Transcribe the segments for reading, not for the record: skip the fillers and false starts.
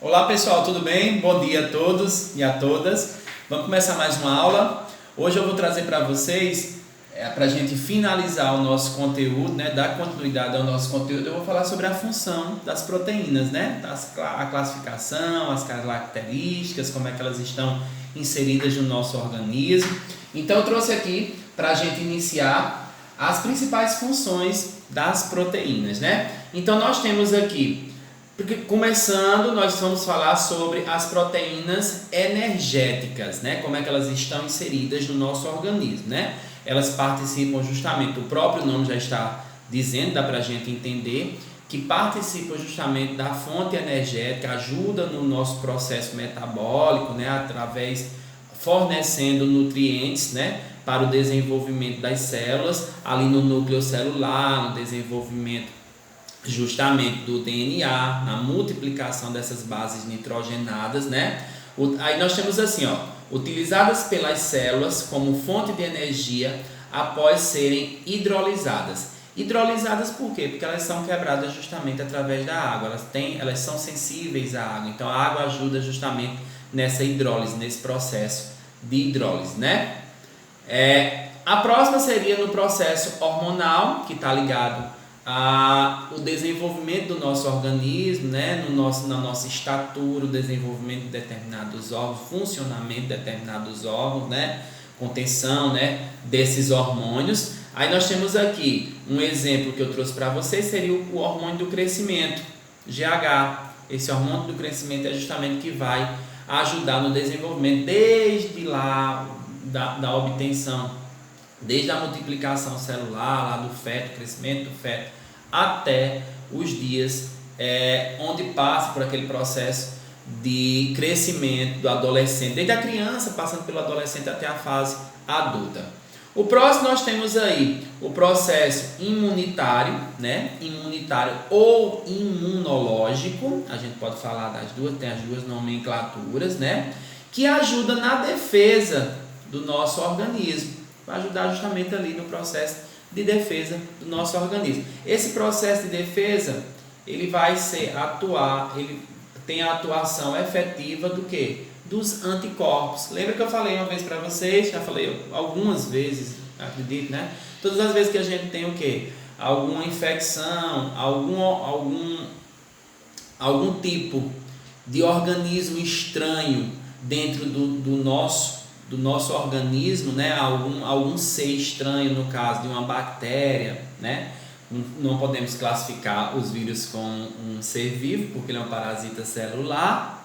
Olá pessoal, tudo bem? Bom dia a todos e a todas. Vamos começar mais uma aula. Hoje eu vou trazer para vocês, para a gente finalizar o nosso conteúdo, dar continuidade ao nosso conteúdo, eu vou falar sobre a função das proteínas, a classificação, as características, como é que elas estão inseridas no nosso organismo. Então eu trouxe aqui para a gente iniciar as principais funções das proteínas, Então nós temos aqui, começando, nós vamos falar sobre as proteínas energéticas, como é que elas estão inseridas no nosso organismo, Elas participam justamente, o próprio nome já está dizendo, dá para a gente entender, que participam justamente da fonte energética, ajuda no nosso processo metabólico, fornecendo nutrientes, para o desenvolvimento das células, ali no núcleo celular, no desenvolvimento justamente do DNA, na multiplicação dessas bases nitrogenadas, Aí nós temos assim, utilizadas pelas células como fonte de energia após serem hidrolisadas. Hidrolizadas por quê? Porque elas são quebradas justamente através da água, elas são sensíveis à água, então a água ajuda justamente nessa hidrólise, nesse processo de hidrólise, A próxima seria no processo hormonal, que está ligado o desenvolvimento do nosso organismo, na nossa estatura, o desenvolvimento de determinados órgãos, funcionamento de determinados órgãos, contenção, desses hormônios. Aí nós temos aqui um exemplo que eu trouxe para vocês, seria o hormônio do crescimento, GH. Esse hormônio do crescimento é justamente que vai ajudar no desenvolvimento desde lá da obtenção, desde a multiplicação celular, lá do feto, crescimento do feto, até os dias onde passa por aquele processo de crescimento do adolescente, desde a criança, passando pelo adolescente até a fase adulta. O próximo nós temos aí o processo imunitário, imunitário ou imunológico, a gente pode falar das duas, tem as duas nomenclaturas, que ajuda na defesa do nosso organismo, vai ajudar justamente ali no processo de defesa do nosso organismo. Esse processo de defesa, ele tem a atuação efetiva do quê? Dos anticorpos. Lembra que eu falei uma vez para vocês, já falei algumas vezes, acredito, Todas as vezes que a gente tem o quê? Alguma infecção, algum tipo de organismo estranho dentro do nosso organismo, algum ser estranho, no caso de uma bactéria, Não podemos classificar os vírus como um ser vivo, porque ele é um parasita celular,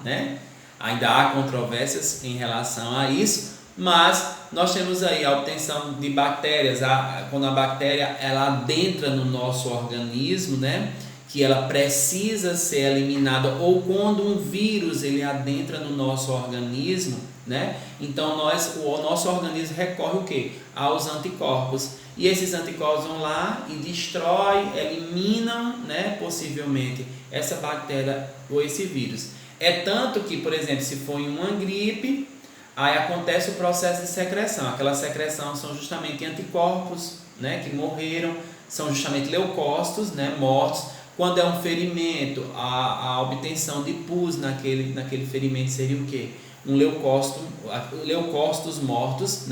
Ainda há controvérsias em relação a isso, mas nós temos aí a obtenção de bactérias, quando a bactéria ela adentra no nosso organismo, que ela precisa ser eliminada, ou quando um vírus ele adentra no nosso organismo, Então o nosso organismo recorre o quê? Aos anticorpos. E esses anticorpos vão lá e destroem, eliminam, possivelmente essa bactéria ou esse vírus. É tanto que, por exemplo, se for em uma gripe, aí acontece o processo de secreção. Aquela secreção são justamente anticorpos, que morreram, são justamente leucócitos, mortos. Quando é um ferimento, a obtenção de pus naquele ferimento seria o quê? Leucócitos mortos,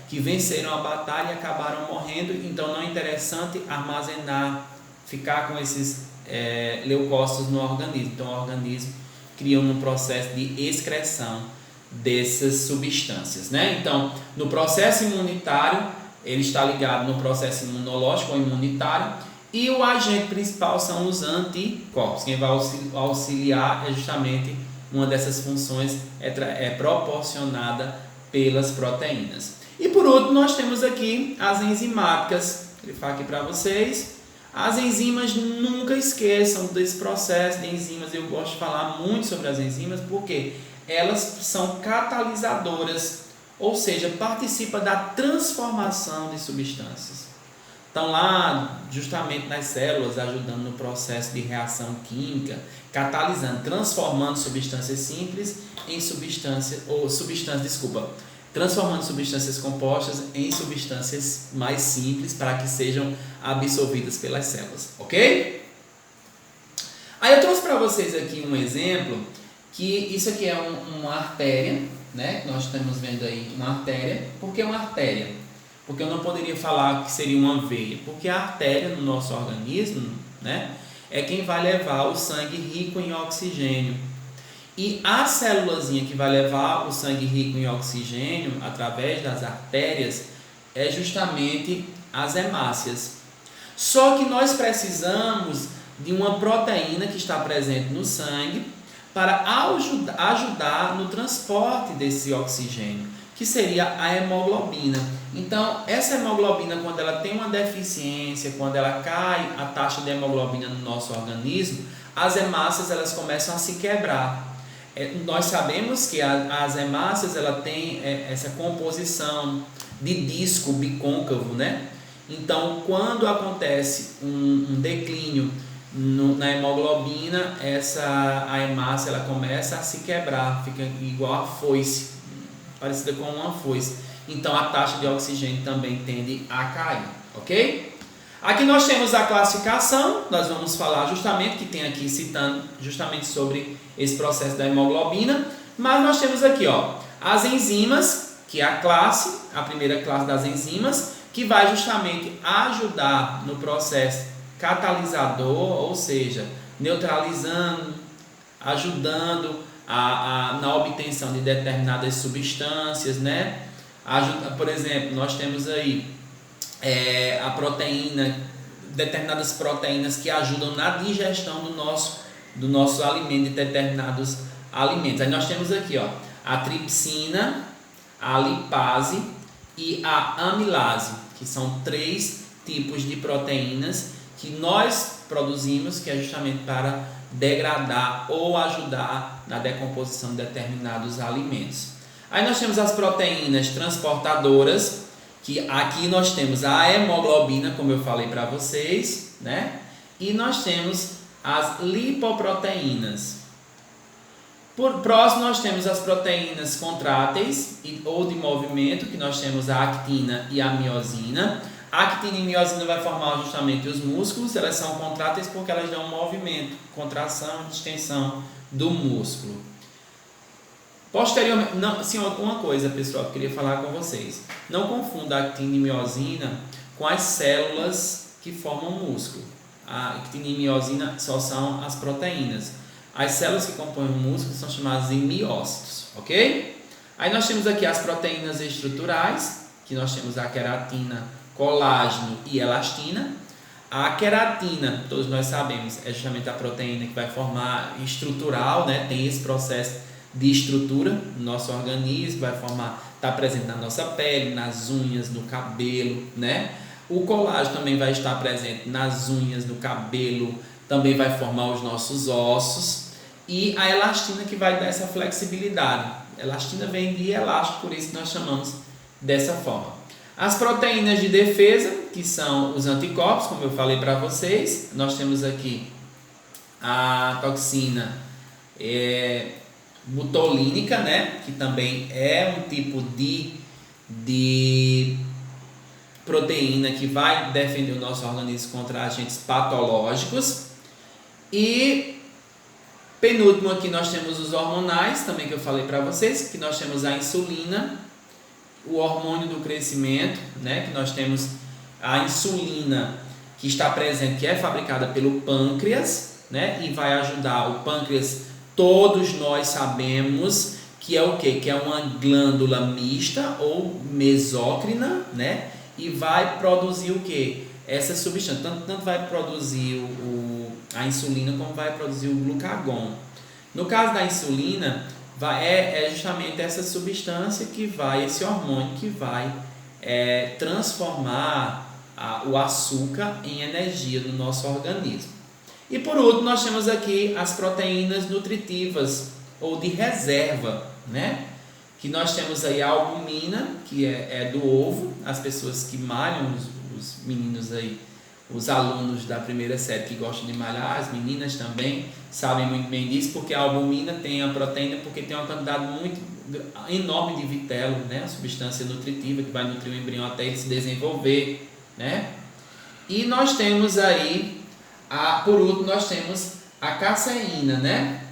que venceram a batalha e acabaram morrendo. Então não é interessante armazenar, ficar com esses leucócitos no organismo. Então o organismo cria um processo de excreção dessas substâncias, Então no processo imunitário, ele está ligado no processo imunológico ou imunitário, e o agente principal são os anticorpos. Quem vai auxiliar é justamente uma dessas funções, é proporcionada pelas proteínas. E por último, nós temos aqui as enzimáticas. Vou falar aqui para vocês. As enzimas, nunca esqueçam desse processo de enzimas. Eu gosto de falar muito sobre as enzimas porque elas são catalisadoras, ou seja, participam da transformação de substâncias. Estão lá justamente nas células, ajudando no processo de reação química, catalisando, transformando substâncias simples em transformando substâncias compostas em substâncias mais simples para que sejam absorvidas pelas células, ok? Aí eu trouxe para vocês aqui um exemplo que isso aqui é uma artéria, né? Nós estamos vendo aí uma artéria. Por que uma artéria? Porque eu não poderia falar que seria uma veia, porque a artéria no nosso organismo, né, é quem vai levar o sangue rico em oxigênio. E a célulazinha que vai levar o sangue rico em oxigênio através das artérias é justamente as hemácias. Só que nós precisamos de uma proteína que está presente no sangue para ajudar no transporte desse oxigênio, que seria a hemoglobina. Então, essa hemoglobina, quando ela tem uma deficiência, quando ela cai a taxa de hemoglobina no nosso organismo, as hemácias elas começam a se quebrar. Nós sabemos que as hemácias ela tem essa composição de disco bicôncavo, né? Então, quando acontece um declínio na hemoglobina, a hemácia ela começa a se quebrar, fica igual a foice, parecida com uma foice. Então, a taxa de oxigênio também tende a cair, ok? Aqui nós temos a classificação, nós vamos falar justamente, que tem aqui citando justamente sobre esse processo da hemoglobina, mas nós temos aqui, ó, as enzimas, que é a primeira classe das enzimas, que vai justamente ajudar no processo catalisador, ou seja, neutralizando, ajudando na obtenção de determinadas substâncias, né? Por exemplo, nós temos aí a proteína, determinadas proteínas que ajudam na digestão do nosso alimento, de determinados alimentos. Aí nós temos aqui, ó, a tripsina, a lipase e a amilase, que são 3 tipos de proteínas que nós produzimos, que é justamente para degradar ou ajudar na decomposição de determinados alimentos. Aí nós temos as proteínas transportadoras, que aqui nós temos a hemoglobina, como eu falei para vocês, né? E nós temos as lipoproteínas. Por próximo, nós temos as proteínas contráteis ou de movimento, que nós temos a actina e a miosina. A actina e a miosina vai formar justamente os músculos, elas são contráteis porque elas dão um movimento, contração e extensão do músculo. Posteriormente, uma coisa, pessoal, que eu queria falar com vocês. Não confunda a actina e miosina com as células que formam músculo. A actina e miosina só são as proteínas. As células que compõem o músculo são chamadas de miócitos, ok? Aí nós temos aqui as proteínas estruturais, que nós temos a queratina, colágeno e elastina. A queratina, todos nós sabemos, é justamente a proteína que vai formar estrutural, né? Tem esse processo de estrutura no nosso organismo, vai formar, está presente na nossa pele, nas unhas, no cabelo, né? O colágeno também vai estar presente nas unhas, no cabelo, também vai formar os nossos ossos, e a elastina que vai dar essa flexibilidade. Elastina vem de elástico, por isso nós chamamos dessa forma. As proteínas de defesa, que são os anticorpos, como eu falei para vocês, nós temos aqui a toxina botulínica, né, que também é um tipo de proteína que vai defender o nosso organismo contra agentes patológicos. E penúltimo aqui nós temos os hormonais, também que eu falei para vocês, que nós temos a insulina, o hormônio do crescimento, né, que nós temos a insulina que está presente, que é fabricada pelo pâncreas, né, e vai ajudar o pâncreas. Todos nós sabemos que é o quê? Que é uma glândula mista ou mesócrina, né? E vai produzir o quê? Essa substância. Tanto vai produzir a insulina como vai produzir o glucagon. No caso da insulina, é justamente essa substância esse hormônio que vai transformar o açúcar em energia no nosso organismo. E por último, nós temos aqui as proteínas nutritivas ou de reserva, né? Que nós temos aí a albumina, que é do ovo. As pessoas que malham, os meninos aí, os alunos da primeira série que gostam de malhar, as meninas também sabem muito bem disso, porque a albumina tem a proteína, porque tem uma quantidade muito enorme de vitelo, né? A substância nutritiva que vai nutrir o embrião até ele se desenvolver, né? E nós temos aí, por último, nós temos a caseína, né?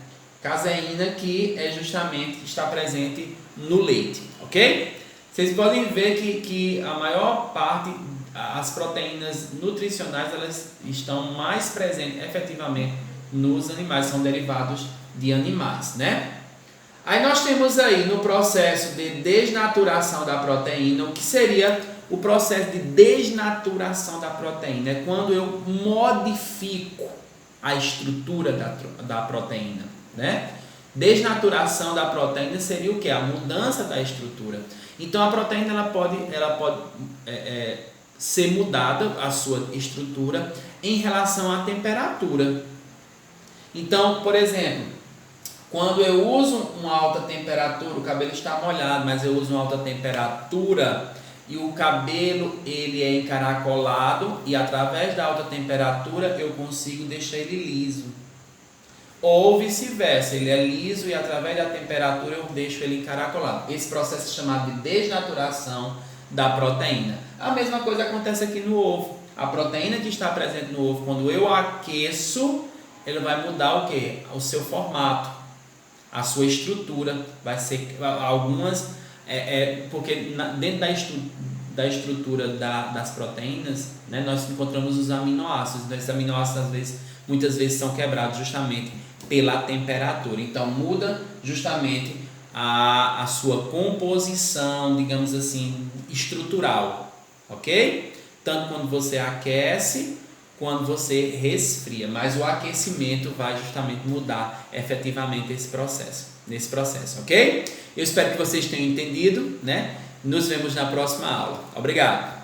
Caseína que é justamente está presente no leite, ok? Vocês podem ver que a maior parte, as proteínas nutricionais, elas estão mais presentes efetivamente nos animais, são derivados de animais, né? Aí nós temos aí no processo de desnaturação da proteína, o que seria o processo de desnaturação da proteína? É quando eu modifico a estrutura da proteína, né? Desnaturação da proteína seria o que? A mudança da estrutura. Então a proteína ela pode ser mudada, a sua estrutura, em relação à temperatura. Então, por exemplo, quando eu uso uma alta temperatura, o cabelo está molhado, mas eu uso uma alta temperatura e o cabelo ele é encaracolado e através da alta temperatura eu consigo deixar ele liso. Ou vice-versa, ele é liso e através da temperatura eu deixo ele encaracolado. Esse processo é chamado de desnaturação da proteína. A mesma coisa acontece aqui no ovo. A proteína que está presente no ovo, quando eu aqueço, ele vai mudar o quê? O seu formato, a sua estrutura. Vai ser algumas... porque dentro da estrutura das proteínas, né, nós encontramos os aminoácidos. Então, esses aminoácidos, muitas vezes são quebrados justamente pela temperatura. Então, muda justamente a sua composição, digamos assim, estrutural, ok? Tanto quando você aquece, quando você resfria. Mas o aquecimento vai justamente mudar efetivamente nesse processo, ok? Eu espero que vocês tenham entendido, né? Nos vemos na próxima aula. Obrigado!